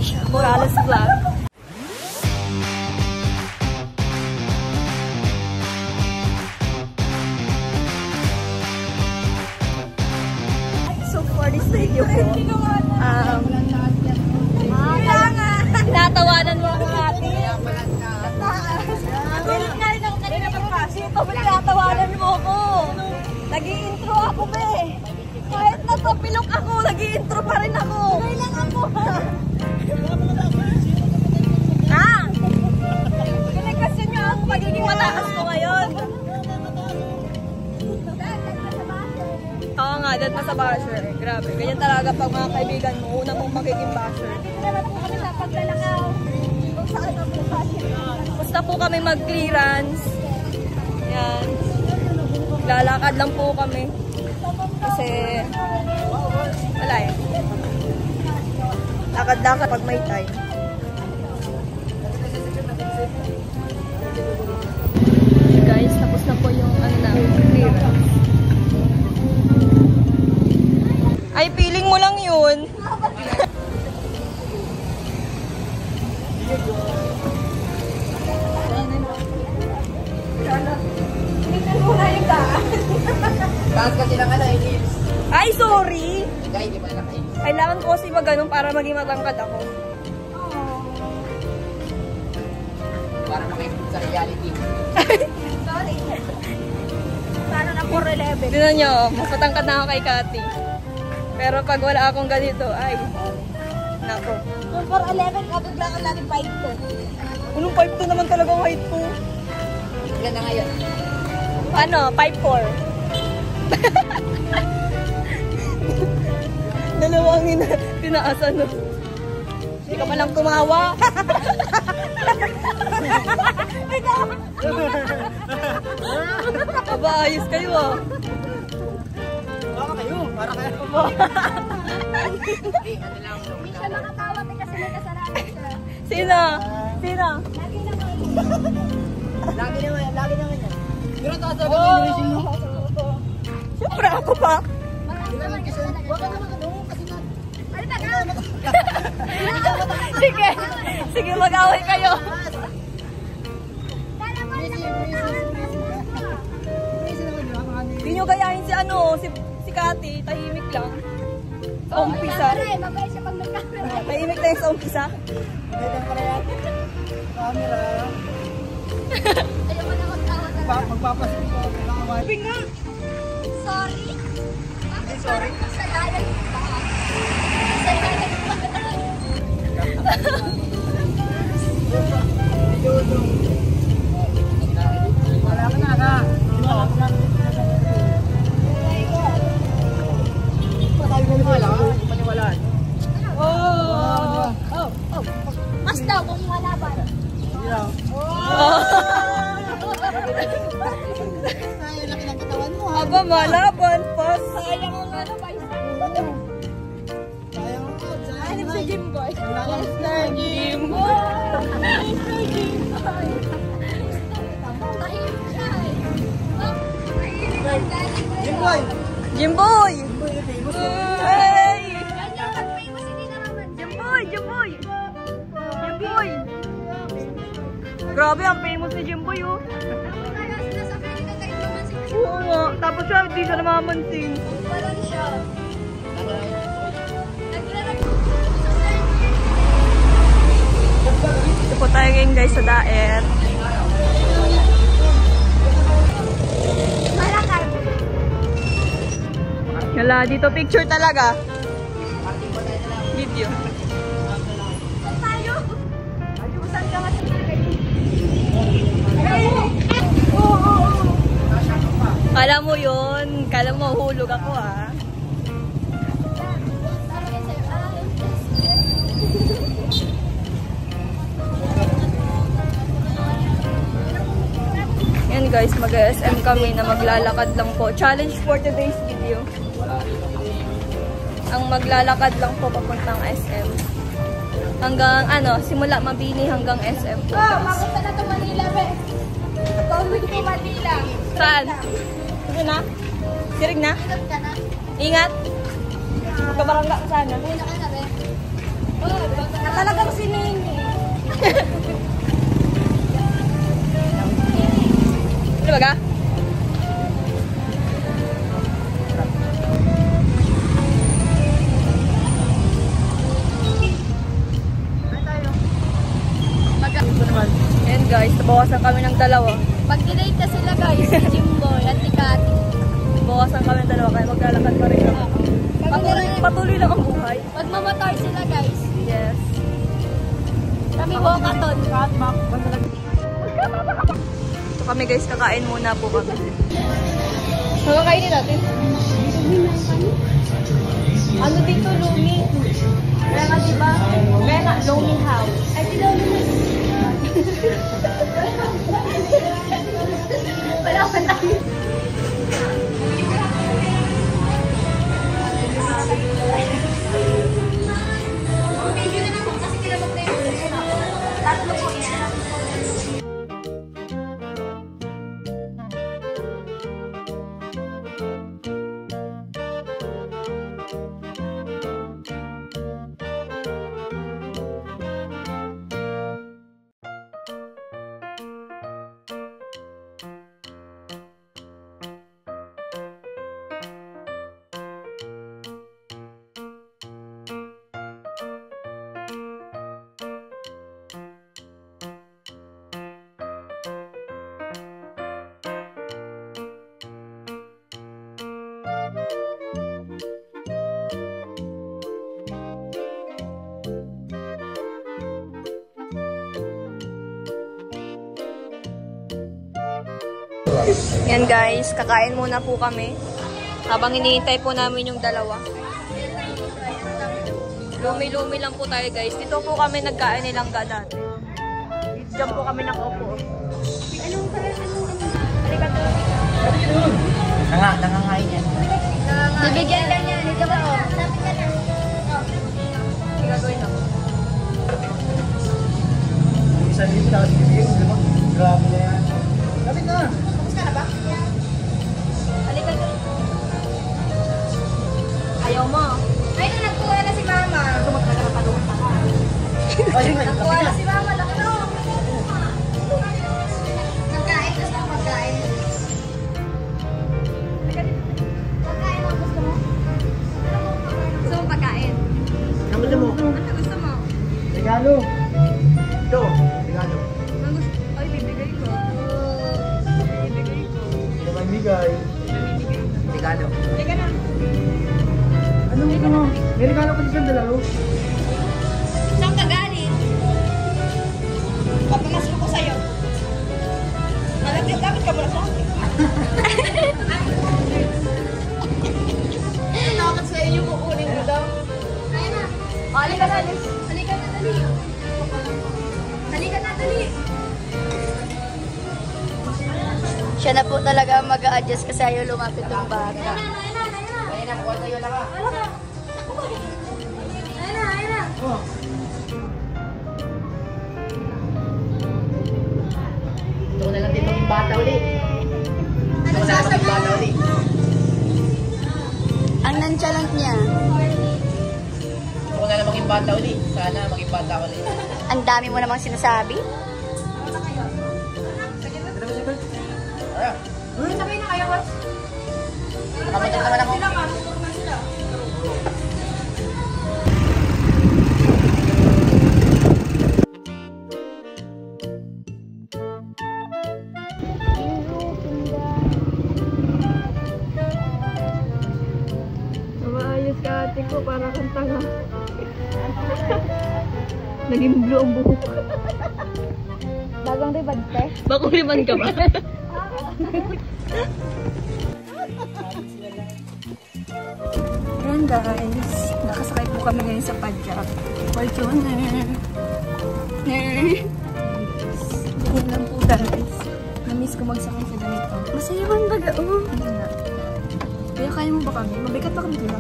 Mitch Morales Vlog. So for this video po, tinatawanan mo ako ate. Tulad nga rin ako kanina magpasok. Tinatawanan mo ako. Nag-i-intro ako be. Kahit natapilok ako, nag-i-intro pa rin ako. Tuloy lang ako. Kinekasyon nyo ako magiging mataas ko ngayon. Oo nga, dad pa sa basher. Grabe, ganyan talaga pag mga kaibigan mo, una mong magiging basher. Basta po kami mag-clearance. Yan. Lalakad lang po kami. Kasi, wala eh. Lakad-lakad pag may time. Guys, tapos na po yung clearance. Ay, feeling mo lang yun. Bakit kasi lang Elise? Ay, sorry! Hindi pa naka-Elise. Kailangan ko kasi mag-ganun para maging matangkad ako. Para makikita sa reality. Sorry. Paano na 4'11"? Tignan nyo, mas matangkad na ako kay Cathy. Pero pag wala akong ganito, ay, nako. Kung 4'11", kapag lang ang lagi 5'2". Anong 5'2" naman talaga ang height ko? Ilan na ngayon? Ano? 5'4". Dalawang tinaasan, no? Hindi ka malang tumawa. Aba, ayos kayo ah. Baka kayo, para kayo. Hindi siya makatawa kasi may kasalanan siya. Sino? Sino? Lagi naman yan. Pero taas ako Oh! mo. Siyempre ako pa. Baka naman kasi na. Ano ba ka? Sige. Sige, mag-away kayo. Hindi nyo gayahin si si Cathy. Tahimik lang. Sa umpisa. Mabay siya pag nag-camera. Tahimik na yung sa umpisa. Camera. Ayaw mo na magtawa na. Magpapasin ko. Sabi nga. Sorry. Bakit sorry? Kasalanan pa. Kasalanan pa. Wala ka na ka. Paniwalaan. Oh. Mas daw kung wala ba? Ay, laki ng katawan mo ha. Aba, malaban pa. Sayang ang ano ba? Sayang ako. Hanip si Jimboy. Mr. Jimbo. Mr. Jimboy. Tahimik siya eh. Jimboy! Jimboy! Hey! Ganyan, pag-famous hindi na naman. Jimboy! Jimboy! Jimboy! Grabe, ang famous ni Jimboy, oh. Kaya sinasabi nila kayo naman si Oo nga. Tapos siya, hindi siya namamansin. Wala siya. Ito po tayo ngayon, guys, sa daet. Malakad. Wala, dito picture talaga. Video. Saan tayo? Saan ka nga Kala mo yun. Kala mo hulog ako, ah. Yan guys, mag-SM kami na maglalakad lang po. Challenge for today's video. Ang maglalakad lang po papuntang SM. Hanggang simula Mabini hanggang SM po. Mapunta na ito Manila, be. Going to Manila. Saan? Ano na? Sirig na? Ingat ka na. Ingat! Magkabarangga ka sana. Muna ka na, be. Na talagang sinini. Ano ba ka? Ayan guys, nabawasan kami ng dalawa. Pag-delete na sila guys, si Jimboy at si Kati. Nabawasan kami ng dalawa kaya maglalakad pa rin kami. Patuloy lang ang buhay. Magmamotor sila guys. Yes. Kami walkathon. So kami guys, kakain muna po kami. Kakainin natin. Ano dito, Lumi? Kaya nga diba? Kaya nga, Lumi House. Ay, di Lumi House. Wala ka tayo. Tatlo po yan. Yan guys, kakain muna po kami. Habang iniintay po namin yung dalawa. Lumi-lumi lang po tayo guys. Dito po kami nagkain nilang gadan. Diyan po kami nakaupo. Nangangain yan. Bibigyan ka niya. Dito ba? Hindi gagawin ako. Isa dito na kasi bibigyan mo, di ba? Grabe na yan. Lapit na! Halika ka. Ayaw mo. Ay, nagkuha na si Mama. Ayun nga, Nagkuha lapit na na! si Mama. Laki na. Magkain. Gusto mo magkain? Magkain mo. Gusto mo? Gusto mo pagkain? Kamusta mo? Ano gusto mo? Regalo! Ito, regalo. Ay, bibigay ko. Bibigay ko. Ito may bigay. Regalo. Halika na. Ano mo? May regalo ka sa dalawa. Saan ka galing? Papamasok ko sa'yo. Malagyan ka muna sa akin. Nakakot sa'yo yung kukunin mo daw. Kaya na. Halika na. Halika na, dali. Halika na, dali. Siya na po talaga mag-a-adjust kasi ayaw lumapit ng bata. Ayun na, kuha tayo na ka. Ayun na. Oh. Ito ko na lang din maging bata ulit. Ito ko na lang maging bata ulit. Ang nonchalant niya. Ito ko na lang maging bata ulit. Sana maging bata ulit. Ang dami mo namang sinasabi. Sabay na kayo, Coach. Nakapunta naman ako. Sila ka. Turman sila. Maayos ka ate ko para kang tanga. Naging blue ang buhok. Bagong ribad, te. Bakuliman ka ba? Ayan guys, nakasakay po kami ngayon sa Padjak. Fortuner. Ganyan lang po guys. Na-miss ko magsakay sa ganito. Masaya man baga, oh. Hindi na. Kaya kaya mo ba kami? Mabigat pa kami dito.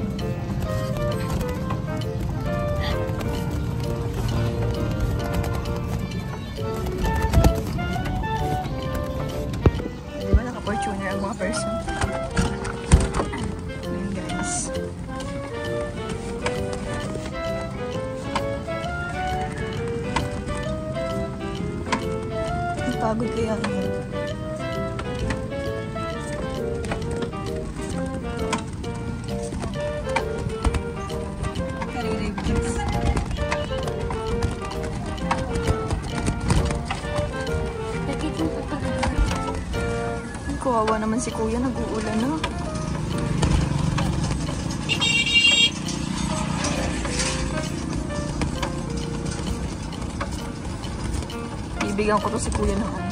Di ba naka-Fortuner ang mga person? Ayan guys. Nakakapagod kaya yun. Kawawa naman si kuya, nag-uulan na. Ibigyan ko to si kuya ng